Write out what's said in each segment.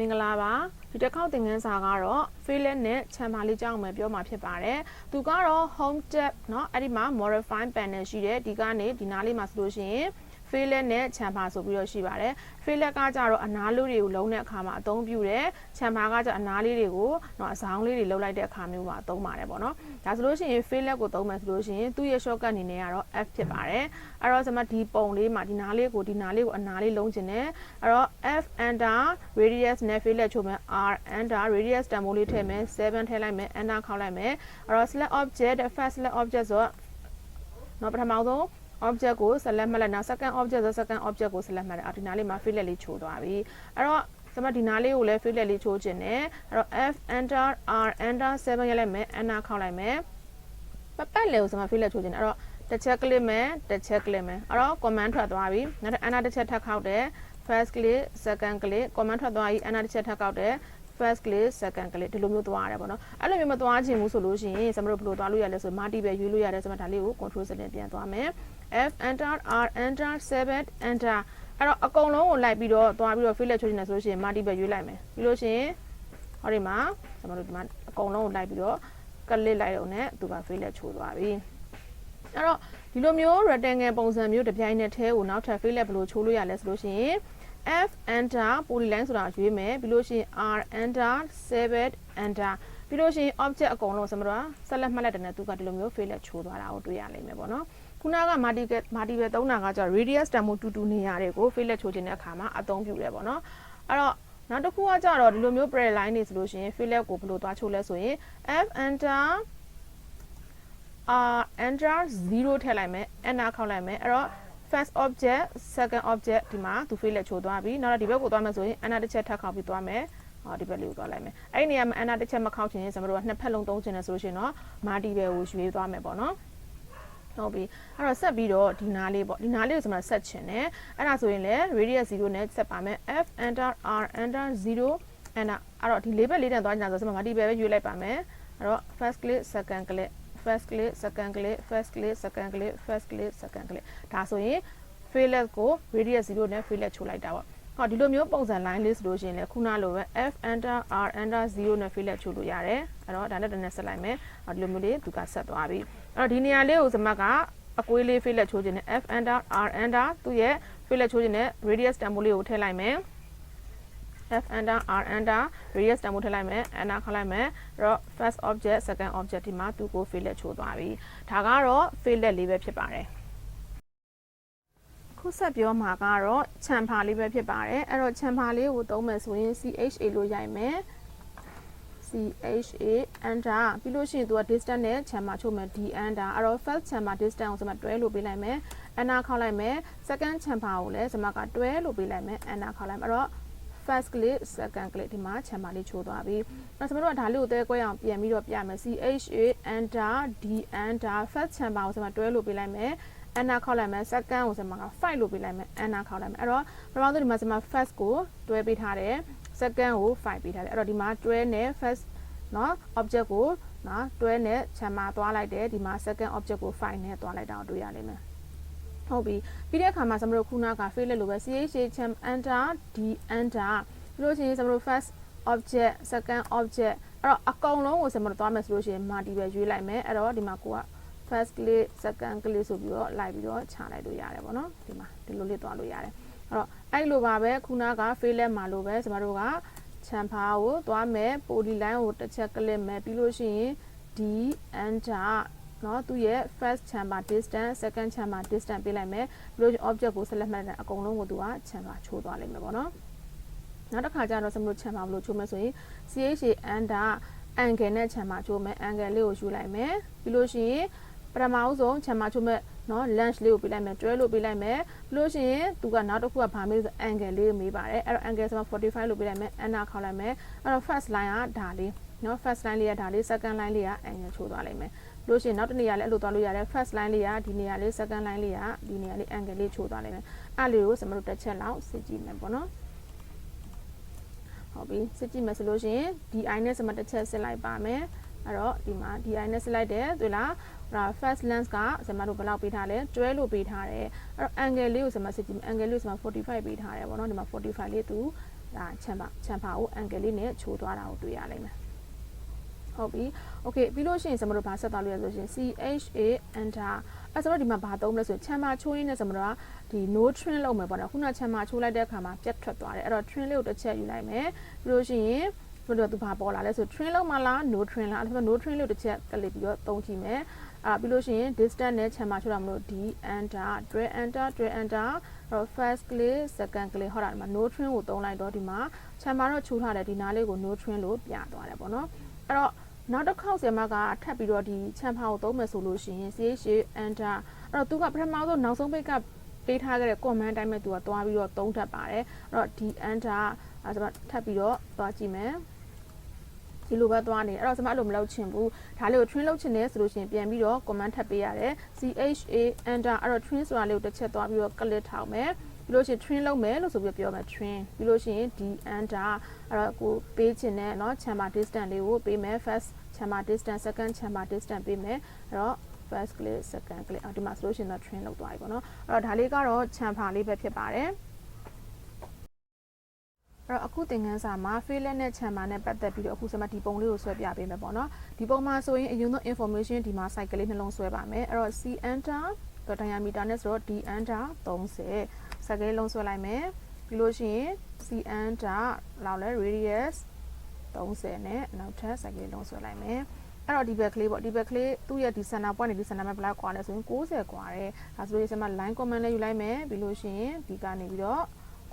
င်္ဂလာပါဒီတစ်ခေါက်သင်ခန်းစာကတော့ Fillet နဲ့ Chamfer လေးကြောင်းမယ်ပြောမှာဖြစ်ပါတယ်သူကတော့ Home tab เนาะအဲ့ဒီမှာ Modify panel ရှိတယ်ဒီကနေဒီနားလေးမှာဆိုလို့ရှိရင် Fillet နဲ့ Chamfer ဆိုပြီးတော့ရှိပါတယ် Fillet ကကြတော့အနားလေးတွေကိုလုံးတဲ့အခါမှာအသုံးပြုတယ် Chamfer ကကြအနားလေးတွေကိုเนาะအဆောင်လေးတွေလုံးလိုက်တဲ့အခါမျိုးမှာအသုံးပါတယ်ပေါ့နော်ဒါဆိုလို့ရှိရင် Fillet ကိုသုံးမယ်ဆိုလို့ရှိရင်သူ့ရဲ့ shortcut အနေနဲ့ကတော့ F ဖြစ်ပါတယ်အဲ့တော့ကျွန်မဒီပုံလေးမှာဒီနားလေးကိုအနားလေးလုံးချင်တယ်အဲ့တော့ F enter radius နဲ့ Fillet ချိုးမယ် R enter radius တန်ဖိုးလေးထည့်မယ်7ထည့်လိုက်မယ် enter ခေါက်လိုက်မယ်အဲ့တော့ select object first select object ဆိုတော့เนาะပထမဆုံး object ကို select မှတ်လိုက်နောက် second object ဆို second object ကို select မှတ်တယ်ဒီနားလေးမှာ Fillet လေးချိုးသွားပြီအဲ့တော့ကျွန်မဒီနားလေးကိုလည်း Fillet လေးချိုးခြင်းနဲ့အဲ့တော့ F enter R enter 7ရလိုက်မယ် enter ခေါက်လိုက်မယ်ပတ်လေကိုကျွန်မ Fillet ချိုးခြင်းနဲ့အဲ့တော့တစ်ချက် click မယ်တစ်ချက် click မယ်အဲ့တော့ command ထွက်သွားပြီနောက် enter တစ်ချက်ထပ်ခေါက်တယ် first click second click command ထွက်သွားပြီ enter တစ်ချက်ထပ်ခေါက်တယ် first click second click ဒီလိုမျိုးသွားရတယ်ပေါ့နော်အဲ့လိုမျိုးမသွားချင်ဘူးဆိုလို့ရှိရင်ကျွန်တော်တို့ဘယ်လိုသွားလို့ရလဲဆို multi ပဲရွေးလို့ရတယ်ကျွန်မဒါလေးကို control စနစ်ပြန်သွားမယ် F enter R enter 7 enter အဲ့တော့အကုန်လုံးကိုလိုက်ပြီးတော့သွားပြီးတော့ Fillet ချိုးနေတယ်ဆိုလို့ရှိရင် multi ပဲရွေးလိုက်မယ်ပြီးလို့ရှိရင်ဟောဒီမှာကျွန်တော်တို့ဒီမှာအကုန်လုံးကိုလိုက်ပြီးတော့ click လိုက်တော့ ਨੇ သူက Fillet ချိုးသွားပြီအဲ့တော့ဒီလိုမျိုး rectangle ပုံစံမျိုးတစ်ပြိုင်နက်ထဲကိုနောက်ထပ် Fillet ဘယ်လိုချိုးလို့ရလဲဆိုလို့ရှိရင် F enter polyline ဆိုတာရွေးမယ်ပြီးလို့ရှိရင် R enter 7 enter ပြီးလို့ရှိရင် object အကုန်လုံးကျွန်တော်တို့ဆက်လက်မှတ်လိုက်တဲ့နဲ့သူကဒီလိုမျိုး Fillet ချိုးသွားတာကိုတွေ့ရလိမ့်မယ်ပေါ့နော်ခုနက multi ပဲသုံးတာကကျတော့ radius တန်ဖိုးတူနေရတယ်ကို Fillet ချိုးခြင်းတဲ့အခါမှာအသုံးပြုတယ်ပေါ့နော်အဲ့တော့နောက်တစ်ခုကကျတော့ဒီလိုမျိုး parallel line တွေဆိုလို့ရှိရင် Fillet ကိုဘယ်လိုသွားချိုးလဲဆိုရင် F enter enter 0ထည့်လိုက်မယ် enter ခေါက်လိုက်မယ်အဲ့တော့ first object second object ဒီမှာသူ Fillet ချိုးသွားပြီနောက်တော့ဒီဘက်ကိုသွားမယ်ဆိုရင် enter တစ်ချက်ထပ်ခေါက်ပြီးသွားမယ်ဒီဘက်လေးကိုသွားလိုက်မယ်အဲ့ဒီနေရာမှာ enter တစ်ချက်မခေါက်ချင်ရင်ကျွန်တော်တို့ကနှစ်ဖက်လုံးသုံးချင်တယ်ဆိုလို့ရှိရင်တော့ multi ပဲကိုရွေးသွားမယ်ပေါ့နော်ဟုတ်ပြီအဲ့တော့ဆက်ပြီးတော့ဒီနားလေးပေါ့ဒီနားလေးကိုကျွန်တော်ဆက်ချင်တယ်အဲ့ဒါဆိုရင်လည်း radius 0နဲ့ဆက်ပါမယ် F enter R enter 0 enter အဲ့တော့ဒီလေးဘက်လေးတန်သွားကြတာဆိုကျွန်တော် multi ပဲရွေးလိုက်ပါမယ်အဲ့တော့ first click second click first click second click first click second click first click second click ဒါဆိုရင် Fillet ကို radius 0နဲ့ Fillet ချိုးလိုက်တာပေါ့ဟောဒီလိုမျိုးပုံစံ line လေးဆိုလို့ရှိရင်လည်းခုနလိုပဲ F enter R enter 0နဲ့ Fillet ချိုးလို့ရတယ်အဲ့တော့ဒါနဲ့တည်းနဲ့ဆက်လိုက်မယ်ဒီလိုမျိုးလေးသူကဆက်သွားပြီအဲ့တော့ဒီနေရာလေးကိုစမတ်ကအကွေးလေး Fillet ချိုးခြင်းနဲ့ F enter R enter သူ့ရဲ့ Fillet ချိုးခြင်းနဲ့ radius တန်ဖိုးလေးကိုထည့်လိုက်မယ် F enter R enter radius တန်ဖိုးထည့်လိုက်မယ် enter ခေါက်လိုက်မယ်အဲ့တော့ first object second object ဒီမှာသူ့ကို Fillet ချိုးသွားပြီဒါကတော့ Fillet လေးပဲဖြစ်ပါတယ်ခုဆက်ပြောမှာကတော့ Chamfer လေးပဲဖြစ်ပါတယ်အဲ့တော့ Chamfer လေးကိုသုံးမယ်ဆိုရင် CHA လို့ရိုက်မယ် CHA enter ပြီးလို့ရှိရင်သူက distance နဲ့ Chamfer ချိုးမယ် D enter အဲ့တော့ first Chamfer distance ကိုကျွန်မတွဲလို့ပေးလိုက်မယ် enter ခေါက်လိုက်မယ် second Chamfer ကိုလည်းကျွန်မကတွဲလို့ပေးလိုက်မယ် enter ခေါက်လိုက်မယ်အဲ့တော့ first click second click ဒီမှာ Chamfer လေးချိုးသွားပြီအဲ့တော့ကျွန်တော်တို့ကဒါလေးကိုတဲကွဲအောင်ပြန်ပြီးတော့ပြမယ် CHA enter D enter first Chamfer ကိုကျွန်မတွဲလို့ပေးလိုက်မယ် enter ခေါက်လိုက်မယ် second ကိုကျွန်မက5လို့ပေးလိုက်မယ် enter ခေါက်လိုက်မယ်အဲ့တော့ပထမဆုံးဒီမှာကျွန်မ first ကိုတွဲပေးထားတယ် second ကို5ပေးထားတယ်အဲ့တော့ဒီမှာတွဲနဲ့ first เนาะ object ကိုနော်တွဲနဲ့ Chamfer သွားလိုက်တယ်ဒီမှာ second object ကို5နဲ့သွားလိုက်တာကိုတွေ့ရလိမ့်မယ်ဟုတ်ပြီပြီးတဲ့အခါမှာကျွန်တော်တို့ခုနက Fillet လိုပဲ CHA Chamfer enter D enter ပြီးလို့ရှိရင်ကျွန်တော်တို့ first object second object အဲ့တော့အကုန်လုံးကိုကျွန်တော်တို့သွားမယ်ဆိုလို့ရှိရင် multi ပဲရွေးလိုက်မယ်အဲ့တော့ဒီမှာကိုက first click second click ဆိုပြီးတော့လိုက်ပြီးတော့ခြာလိုက်လို့ရတယ်ပေါ့နော်ဒီမှာဒီလိုလေးသွားလို့ရတယ်အဲ့တော့အဲ့လိုပါပဲခုနက Fillet မှာလိုပဲကျွန်တော်တို့ကChamfer ကိုသွားမယ် polyline ကိုတစ်ချက် click မယ်ပြီးလို့ရှိရင် D enter เนาะသူရဲ့ first Chamfer distance second Chamfer distance ပေးလိုက်မယ်ပြီးလို့ object ကို select မှတ်တဲ့အကုန်လုံးကိုသူက Chamfer ချိုးသွားလိမ့်မယ်ပေါ့နော်နောက်တစ်ခါကျတော့ကျွန်တော်တို့ Chamfer ဘယ်လိုချိုးမလဲဆိုရင် CHA enter angle နဲ့ Chamfer ချိုးမယ် angle လေးကိုယူလိုက်မယ်ပြီးလို့ရှိရင်ပထမဆုံး Chamfer ချိုးမဲ့เนาะ length လေးကိုပေးလိုက်မယ်တွဲလို့ပေးလိုက်မယ်ပြီးလို့ရှိရင်သူကနောက်တစ်ခုကဘာမေးဆို angle လေးကိုမေးပါတယ်အဲ့တော့ angle ဆို45လို့ပေးလိုက်မယ် enter ခေါက်လိုက်မယ်အဲ့တော့ first line ကဒါလေးเนาะ first line လေးကဒါလေး second line လေးက angle ချိုးသွားလိုက်မယ်လို့ရှိရင်နောက်တစ်နေရာလည်းအဲ့လိုသွားလို့ရတယ် first line လေးကဒီနေရာလေး second line လေးကဒီနေရာလေး angle လေးချိုးသွားလိုက်မယ်အဲ့လေးကိုကျွန်တော်တို့တစ်ချက်လောက်စစ်ကြည့်မယ်ပေါ့နော်ဟုတ်ပြီစစ်ကြည့်မယ်ဆိုလို့ရှိရင် DI နဲ့ကျွန်မတစ်ချက်စစ်လိုက်ပါမယ်အဲ့တော့ဒီမှာ DI နဲ့စစ်လိုက်တယ်တွေ့လားfirst length ကကျွန်မတို့ဘယ်လောက်ပေးထားလဲတွဲလို့ပေးထားတယ်အဲ့တော့ angle လေးကိုကျွန်မစစ်ကြည့်မယ် angle လေးကိုကျွန်မ45ပေးထားတယ်ပေါ့နော်ဒီမှာ45လေးသူ ဒါချမ်ဖာကိုအန်ဂယ်လေးနဲ့ချိုးသွားတာကိုတွေ့ရလိမ့်မယ်ဟုတ်ပြီ okay ပြီးလို့ရှိရင်ကျွန်တော်တို့ဘာဆက်သွားလို့ရဆိုရှင် CHA enter အဲ့ဆိုတော့ဒီမှာဘာသုံးမလဲဆိုရင်ချမ်ဖာချိုးရင်းနဲ့ကျွန်တော်တို့ကဒီ no trim လုပ်မယ်ပေါ့နော်ခုနချမ်ဖာချိုးလိုက်တဲ့အခါမှာပြတ်ထွက်သွားတယ်အဲ့တော့ trim လေးကိုတစ်ချက်ယူလိုက်မယ်ပြီးလို့ရှိရင်တို့တော့သူဘာပေါ်လာလဲဆို trim လောက်မှလား no trim လားအဲ့ဒါဆို no trim လေးကိုတစ်ချက်ကလစ်ပြီးတော့သုံးကြည့်မယ်ပြီးလို့ရှိရင် distance နဲ့ channel ချိုးတာမလို့ d enter drag enter တော့ first click second click ဟောတာဒီမှာ no trim ကိုသုံးလိုက်တော့ဒီမှာ channel တော့ချိုးထားတယ်ဒီနားလေးကို no trim လို့ပြသွားတယ်ပေါ့နော်အဲ့တော့နောက်တစ်ခေါက်ဆရာမကထပ်ပြီးတော့ဒီ channel ကိုသုံးမယ်ဆိုလို့ရှိရင် CHA enter အဲ့တော့သူကပထမဆုံးနောက်ဆုံးပိတ်ကပေးထားခဲ့တဲ့ command အတိုင်းပဲသူကသွားပြီးတော့သုံးထပ်ပါတယ်အဲ့တော့ d enter အဲ့ဒါထပ်ပြီးတော့သွားကြည့်မယ်ဒီလိုပဲသွားနေအဲ့တော့ကျွန်မအဲ့လိုမလုပ်ချင်ဘူးဒါလေးကို train လုပ်ချင်တယ်ဆိုလို့ရှိရင်ပြန်ပြီးတော့ command ထပ်ပေးရတယ် CHA enter အဲ့တော့ train ဆိုတာလေးကိုတစ်ချက်သွားပြီးတော့ click ထောက်မယ်ပြီးလို့ရှိရင် train လုပ်မယ်လို့ဆိုပြီးပြောမယ် train ပြီးလို့ရှိရင် d enter အဲ့တော့ကိုပေးချင်တဲ့เนาะ chamber distance လေးကိုပေးမယ် first chamber distance second chamber distance ပေးမယ်အဲ့တော့ first click second click ဒီမှာဆိုလို့ရှိရင်တော့ train လုပ်သွားပြီပေါ့နော်အဲ့တော့ဒါလေးကတော့ chamber လေးပဲဖြစ်ပါတယ်အဲ့တော့အခုသင်ခန်းစာမှာ fillet နဲ့ chamber နဲ့ပတ်သက်ပြီးတော့အခုစမဒီပုံလေးကိုဆွဲပြပေးမယ်ပေါ့နော်ဒီပုံမှာဆိုရင်အရင်ဆုံး information ဒီမှာ cycle လေးနှလုံးဆွဲပါမယ်အဲ့တော့ c enter တော့ diameter နဲ့ဆိုတော့ d enter 30 cycle လေးလုံးဆွဲလိုက်မယ်ပြီးလို့ရှိရင် c enter လောက်လဲ radius 30နဲ့နောက်ထပ် cycle လေးလုံးဆွဲလိုက်မယ်အဲ့တော့ဒီဘက်ကလေးပေါ့ဒီဘက်ကလေးသူ့ရဲ့ဒီ center point နဲ့ဒီ center မှာဘယ်လောက်ကွာလဲဆိုရင်60ကွာတယ်ဒါဆိုရင်စမ line command လေးယူလိုက်မယ်ပြီးလို့ရှိရင်ဒီကနေပြီးတော့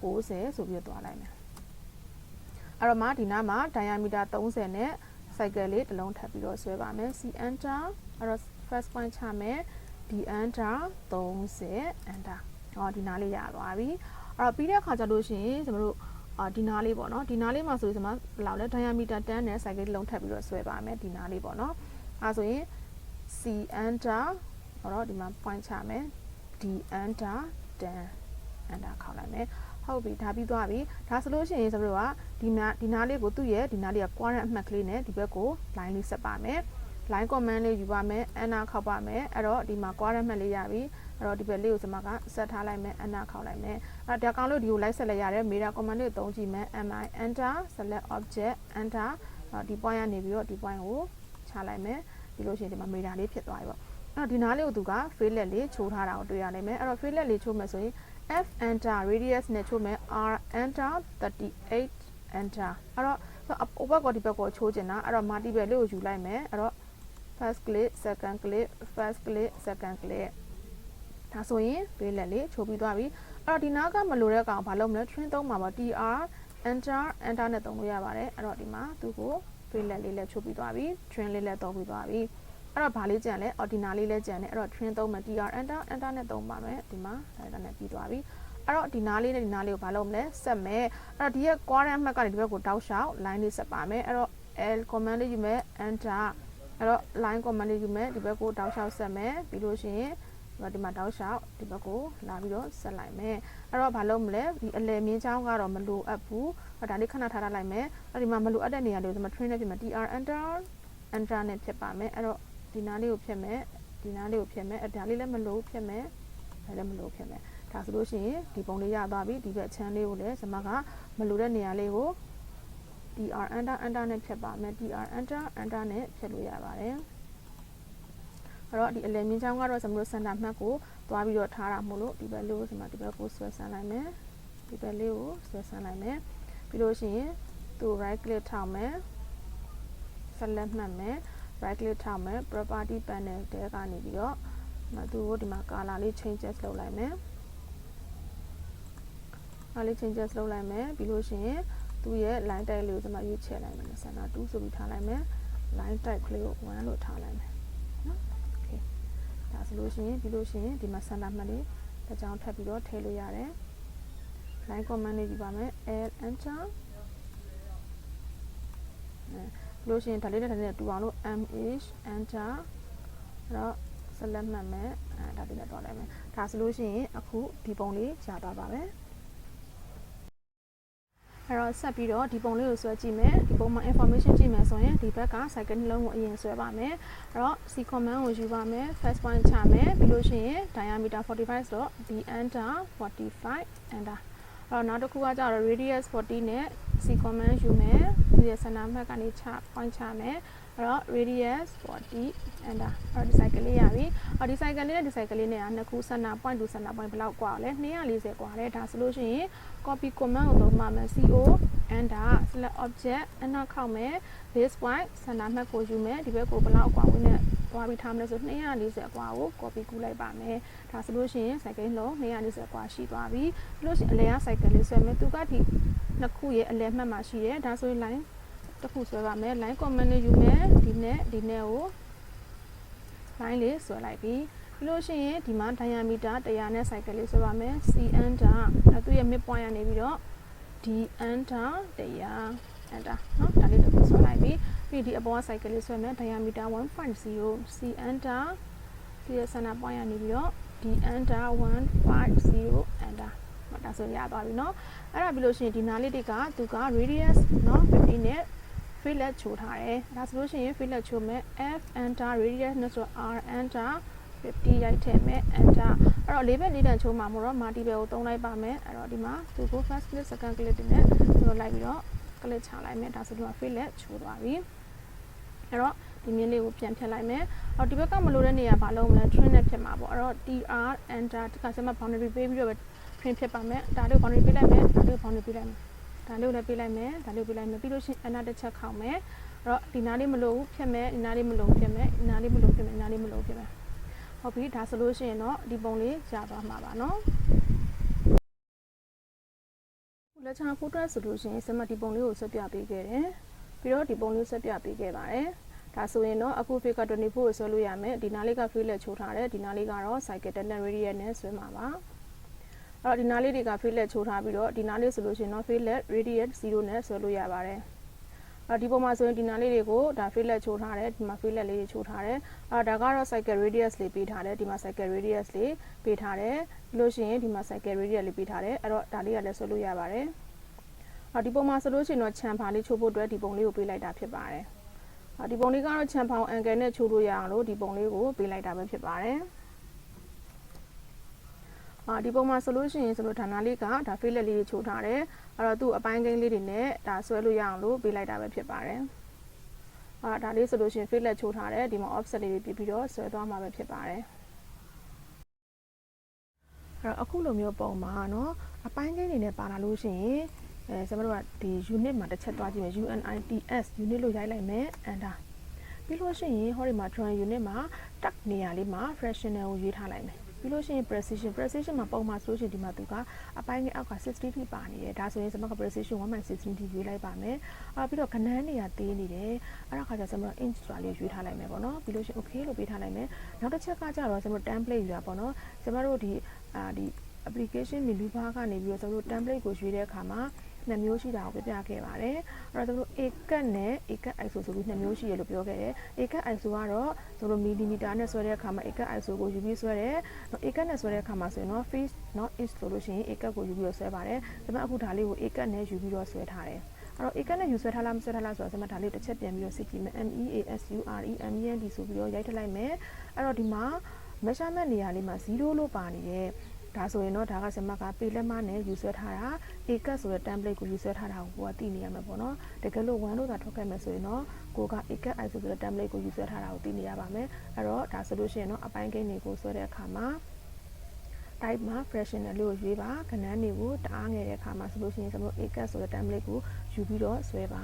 60ဆိုပြီးတော့သွားလိုက်မယ်အဲ့တော့မှဒီနားမှာ diameter 30နဲ့ cycle လေးတစ်လုံးထပ်ပြီးတော့ဆွဲပါမယ် C enter အဲ့တော့ first point ချမယ် D enter 30 enter ဒီနားလေးရသွားပြီအဲ့တော့ပြီးတဲ့အခါကျလို့ရှိရင်ကျွန်တော်တို့ဒီနားလေးပေါ့နော်ဒီနားလေးမှာဆိုရင်ကျွန်မဘယ်လောက်လဲ diameter 10နဲ့ cycle တစ်လုံးထပ်ပြီးတော့ဆွဲပါမယ်ဒီနားလေးပေါ့နော်အဲ့ဆိုရင် C enter အဲ့တော့ဒီမှာ point ချမယ် D enter 10 enter ခေါက်လိုက်မယ်ဟုတ်ပြီဒါပြီးသွားပြီဒါဆိုလို့ရှိရင်ကျွန်တော်တို့ကဒီနားလေးကိုသူ့ရဲ့ဒီနားလေးက quadrant အမှတ်ကလေးနဲ့ဒီဘက်ကို line လေးဆက်ပါမယ် line command လေးယူပါမယ် enter ခောက်ပါမယ်အဲ့တော့ဒီမှာ quadrant မှတ်လေးရပြီအဲ့တော့ဒီဘက်လေးကိုကျွန်မကဆက်ထားလိုက်မယ် enter ခောက်လိုက်မယ်အဲ့တော့ဒီကောင်လို့ဒီကို လိုက်ဆက်လိုက်ရတယ် mirror command လေးကိုသုံးကြည့်မယ် mi enter select object enter ဒီ point ကနေပြီးတော့ဒီ point ကိုချလိုက်မယ်ပြီးလို့ရှိရင်ဒီမှာ mirror လေးဖြစ်သွားပြီပေါ့အဲ့တော့ဒီနားလေးကိုသူက fillet လေးချိုးထားတာကိုတွေ့ရနိုင်မယ်အဲ့တော့ fillet လေးချိုးမယ်ဆိုရင်F enter radius နဲ့ချိုးမယ် R enter 38 enter အဲ့တော့ဟိုဘက်ကဒီဘက်ကိုချိုးချင်တာအဲ့တော့ multiple လေးကိုယူလိုက်မယ်အဲ့တော့ first click second click first click second click ဒါဆိုရင် fillet လေးချိုးပြီးသွားပြီအဲ့တော့ဒီနားကမလိုတဲ့ကောင်ဘာလုပ်မလဲ trim သုံးမှာပါ TR enter နဲ့သုံးလို့ရပါတယ်အဲ့တော့ဒီမှာသူ့ကို fillet လေးလည်းချိုးပြီးသွားပြီ trim လေးလည်းသုံးပြီးသွားပြီအဲ့တော့ဗာလေးကြံလဲ ordinal လေးလည်းကြံတယ်အဲ့တော့ trim သုံးမယ် tr enter နဲ့သုံးပါမယ်ဒီမှာဒါနဲ့ပြီးသွားပြီအဲ့တော့ဒီနားလေးနဲ့ဒီနားလေးကိုဘာလုပ်မလဲဆက်မယ်အဲ့တော့ဒီရဲ့ quadrant မှတ်ကနေဒီဘက်ကိုတောက်လျှောက် line လေးဆက်ပါမယ်အဲ့တော့ l command လေးယူမယ် enter အဲ့တော့ line command လေးယူမယ်ဒီဘက်ကိုတောက်လျှောက်ဆက်မယ်ပြီးလို့ရှိရင်ဒီမှာတောက်လျှောက်ဒီဘက်ကိုလာပြီးတော့ဆက်လိုက်မယ်အဲ့တော့ဘာလုပ်မလဲဒီအလယ်မြင်းချောင်းကတော့မလိုအပ်ဘူးဒါလေးခဏထားလိုက်မယ်အဲ့ဒီမှာမလိုအပ်တဲ့နေရာလေးကိုဒီမှာ trim နဲ့ဖြစ်မယ် tr enter နဲ့ဖြစ်ပါမယ်အဲ့တော့ဒီနားလေးကိုဖြတ်မယ်ဒီနားလေးကိုဖြတ်မယ်ဒါလေးလည်းမလို့ဖြတ်မယ်ဒါလည်းမလို့ဖြတ်မယ်ဒါဆိုလို့ရှိရင်ဒီပုံလေးရသွားပြီဒီဘက်ချမ်းလေးကိုလည်းကျွန်မကမလို့တဲ့နေရာလေးကို tr enter နဲ့ဖြတ်ပါမယ် tr enter နဲ့ဖြတ်လို့ရပါတယ်အဲ့တော့ဒီအလယ်မြင်းချောင်းကတော့ကျွန်တော်တို့ center မှတ်ကိုသွားပြီးတော့ထားတာမို့လို့ဒီဘက်လေးကိုကျွန်မဒီဘက်ကိုဆွဲဆန်းလိုက်မယ်ဒီဘက်လေးကိုဆွဲဆန်းလိုက်မယ်ပြီးလို့ရှိရင်သူ right click ထောက်မယ် select မှတ်မယ်right click ထောက်မယ် property panel တဲကနေပြီးတော့သူ့ကိုဒီမှာ color လေး changes လုပ်လိုက်မယ် color changes လုပ်လိုက်မယ်ပြီးလို့ရှိရင်သူ့ရဲ့ line type လေးကိုကျွန်မရွေးချယ်လိုက်မယ် center 2ဆိုပြီးထားလိုက်မယ် line type လေးကို1လို့ထားလိုက်မယ်နော် okay ဒါဆိုလို့ရှိရင်ပြီးလို့ရှိရင်ဒီမှာ center မှတ်လေးတစ်ကြောင်းထပ်ပြီးတော့ထည့်လို့ရတယ် line command လေးယူပါမယ် l enter လို့ရှိရင်ဒါလေးနဲ့ဒါလေးနဲ့တူအောင်လို့ mh enter အဲ့တော့ select မှတ်မယ်ဒါလေးနဲ့တွားလိုက်မယ်ဒါဆိုလို့ရှိရင်အခုဒီပုံလေးရသွားပါမယ်အဲ့တော့ဆက်ပြီးတော့ဒီပုံလေးကိုဆွဲကြည့်မယ်ဒီပုံမှာ information ကြည့်မယ်ဆိုရင်ဒီဘက်က cycle နှလုံးကိုအရင်ဆွဲပါမယ်အဲ့တော့ c command ကိုယူပါမယ် first point ချမယ်ပြီးလို့ရှိရင် diameter 45ဆိုတော့ d enter 45 enter နောက်တစ်ခုကကြတော့ radius 40 နဲ့ C command ယူမယ်သူရဲ့ center ဘက်ကနေချ point ချမယ်အဲ့တော့ radius 40 enter အဲ့တော့ဒီ cycle လေးရပြီဒီ cycle လေးနဲ့ဒီ cycle လေးနဲ့ကနှစ်ခု center point to center point ဘယ်လောက်กว่าလဲ240กว่าတယ်ဒါဆိုလို့ရှိရင် copy command ကိုသုံးပါမယ် CO enter select object အနောက်ခောက်မယ် base point center မှတ်ကိုယူမယ်ဒီဘက်ကိုဘယ်လောက်กว่าဝင်းနဲ့သွားပြီးထားမလဲဆို240กว่าကို copy ကူးလိုက်ပါမယ်ဒါဆိုလို့ရှိရင် cycle လုံး240กว่าရှိသွားပြီပြီးလို့ရှိရင်အလယ်က cycle လေးဆွဲမယ်သူကဒီနှစ်ခုရဲ့အလယ်မှတ်မှာရှိတယ်ဒါဆိုရင် line တစ်ခုဆွဲပါမယ် line command လေးယူမယ်ဒီနဲ့ကို line လေးဆွဲလိုက်ပြီးလို့ရှိရင်ဒီမှာ diameter 100နဲ့ cycle လေးဆွဲပါမယ် C enter သူ့ရဲ့ mid point ကနေပြီးတော့ D enter 100 enter เนาะဒါလေးတစ်ခုဆွဲလိုက်ပြီးဒီအပေါ်က cycle လေးဆွဲမယ် diameter 1.0 C enter ဒီရဲ့ center point ကနေပြီးတော့ D enter 150 enter ဒါဆိုရသွားပြီเนาะအဲ့ဒါပြီးလို့ရှိရင်ဒီနားလေးတွေကသူက radius เนาะ50နဲ့ fillet ချိုးထားတယ်ဒါဆိုလို့ရှိရင် fillet ချိုးမယ် F enter radius နဲ့ဆို R enter 50ရိုက်ထည့်မယ် enter အဲ့တော့4ဘက်4တန်ချိုးမှာမို့တော့ multiple ကိုသုံးလိုက်ပါမယ်အဲ့တော့ဒီမှာသူကို first click second click တွေနဲ့တို့လိုက်ပြီးတော့ click ချလိုက်မယ်ဒါဆိုတော့ fillet ချိုးသွားပြီအဲ့တော့ဒီမြင်းလေးကိုပြန်ဖြတ်လိုက်မယ်အော်ဒီဘက်ကမလိုတဲ့နေရာဘာလုပ်မလဲ trim နဲ့ဖြတ်မှာပေါ့အဲ့တော့ TR enter ဒီကစမှာ boundary ပေးပြီးတော့ trim ဖြတ်ပါမယ်ဒါလေးကို boundary ပေးလိုက်မယ်ဒါလေးကို boundary ပေးလိုက်မယ်ဒါလေးကိုလည်းပေးလိုက်မယ်ဒါလေးကိုပေးလိုက်မယ်ပြီးလို့ရှိရင် enter တစ်ချက်ခောက်မယ်အဲ့တော့ဒီနားလေးမလိုဘူးဖြတ်မယ်ဒီနားလေးမလိုဘူးဖြတ်မယ်ဒီနားလေးမလိုဘူးဖြတ်မယ်ဒီနားလေးမလိုဘူးဖြတ်မယ်ဟုတ်ပြီဒါဆိုလို့ရှိရင်တော့ဒီပုံလေးရသွားမှာပါเนาะလက်ချာဖိုးတွက်ဆိုလို့ရှိရင်စမဒီပုံလေးကိုဆွဲပြပေးခဲ့တယ်ပြီးတော့ဒီပုံလေးဆွဲပြပေးခဲ့ပါတယ်ဒါဆိုရင်တော့အခု figure 24ကိုဆွဲလို့ရမယ်ဒီနားလေးက fillet ချိုးထားတယ်ဒီနားလေးကတော့ cycle 10 radius နဲ့ဆွဲမှာပါအဲ့တော့ဒီနားလေးတွေက fillet ချိုးထားပြီးတော့ဒီနားလေးဆိုလို့ရှိရင်တော့ fillet radius 0နဲ့ဆွဲလို့ရပါတယ်ဒီပုံမှာဆိုရင်ဒီနားလေးတွေကိုဒါ fillet ချိုးထားတယ်ဒီမှာ fillet လေးတွေချိုးထားတယ်ဒါကတော့ cycle radius လေးပေးထားတယ်ဒီမှာ cycle radius လေးပေးထားတယ်ပြီးလို့ရှိရင်ဒီမှာ cycle radius လေးပေးထားတယ်အဲ့တော့ဒါလေးကလည်းဆွဲလို့ရပါတယ်ဒီပုံမှာဆိုလို့ရှိရင်တော့ chamfer လေးချိုးဖို့အတွက်ဒီပုံလေးကိုပေးလိုက်တာဖြစ်ပါတယ်ဒီပုံလေးကတော့ chamfer angle နဲ့ချိုးလို့ရအောင်လို့ဒီပုံလေးကိုပေးလိုက်တာပဲဖြစ်ပါတယ်ဒီပုံမှာဆိုလို့ရှိရင်ဆိုလို့ဌာနလေးကဒါ fillet လေးတွေချိုးထားတယ်အဲ့တော့သူ့အပိုင်းကိန်းလေးတွေနဲ့ဒါဆွဲလို့ရအောင်လို့ပေးလိုက်တာပဲဖြစ်ပါတယ်ဒါလေးဆိုလို့ရှိရင် fillet ချိုးထားတယ်ဒီမှာ offset လေးတွေပြပြီးတော့ဆွဲသွားမှာပဲဖြစ်ပါတယ်အဲ့တော့အခုလိုမျိုးပုံမှာเนาะအပိုင်းကိန်းတွေနဲ့ပါလာလို့ရှိရင်ကျွန်တော်တို့ကဒီ unit မှာတစ်ချက်သွားကြည့်မယ် UNITS unit လို့ရိုက်လိုက်မယ် enter ပြီးလို့ရှိရင်ဟောဒီမှာ drawing unit မှာ tag နေရာလေးမှာ fractional ကိုရွေးထားလိုက်မယ်ပြီးလို့ရှိရင် precision မှာပုံမှာဆိုလို့ရှိရင်ဒီမှာသူကအပိုင်းငယ်အောက်က60ထိပါနေတယ်ဒါဆိုရင်ကျွန်မက precision 1.16ထိရွေးလိုက်ပါမယ်ပြီးတော့ခဏန်းနေရာသေးနေတယ်အဲ့ဒါခါကျကျွန်တော် inch ဆိုတာလေးရွေးထားလိုက်မယ်ပေါ့နော်ပြီးလို့ရှိရင် okay လို့ပေးထားလိုက်မယ်နောက်တစ်ချက်ကကြတော့ကျွန်တော် template ယူတာပေါ့နော်ကျွန်တော်တို့ဒီ application menu bar ကနေပြီးတော့ကျွန်တော်တို့ template ကိုရွေးတဲ့အခါမှာနှစ်မျိုးရှိတာကိုပြပြခဲ့ပါတယ်အဲ့တော့ကျွန်တော်တို့ ACAD နဲ့ ACAD ISO ဆိုပြီးနှစ်မျိုးရှိရလို့ပြောခဲ့တယ် ACAD ISO ကတော့ကျွန်တော်တို့ millimeter နဲ့ဆွဲတဲ့အခါမှာ ACAD ISO ကိုယူပြီးဆွဲတယ် ACAD နဲ့ဆွဲတဲ့အခါမှာဆိုရင်တော့ feet not inch ဆိုလို့ရှိရင် ACAD ကိုယူပြီးတော့ဆွဲပါတယ်ကျွန်မအခုဒါလေးကို ACAD နဲ့ယူပြီးတော့ဆွဲထားတယ်အဲ့တော့ ACAD နဲ့ယူဆွဲထားလားမဆွဲထားလားဆိုတော့ကျွန်မဒါလေးတစ်ချက်ပြန်ပြီးတော့စစ်ကြည့်မယ် MEASURE ဆိုပြီးတော့ရိုက်ထလိုက်မယ်အဲ့တော့ဒီမှာ measurement နေရာလေးမှာ0လို့ပါနေတယ်ဒါဆိုရင်တော့ဒါကဆမကပေလက်မနဲ့ယူဆွဲထားတာ ACAD ဆိုတဲ့ template ကိုယူဆွဲထားတာကိုကိုကသိနေရမှာပေါ့နော်တကယ်လို့1လို့သာထွက်ခဲ့မယ်ဆိုရင်တော့ကိုက ACAD ISO ဆိုတဲ့ template ကိုယူဆွဲထားတာကိုသိနေရပါမယ်အဲ့တော့ဒါဆိုလို့ရှိရင်တော့အပိုင်းကိန်းတွေကိုဆွဲတဲ့အခါမှာ type မှာ fractional လေးကိုရွေးပါခဏန်းတွေကိုတအားငယ်တဲ့အခါမှာဆိုလို့ရှိရင်ကျွန်တော် ACAD ဆိုတဲ့ template ကိုယူပြီးတော့ဆွဲပါ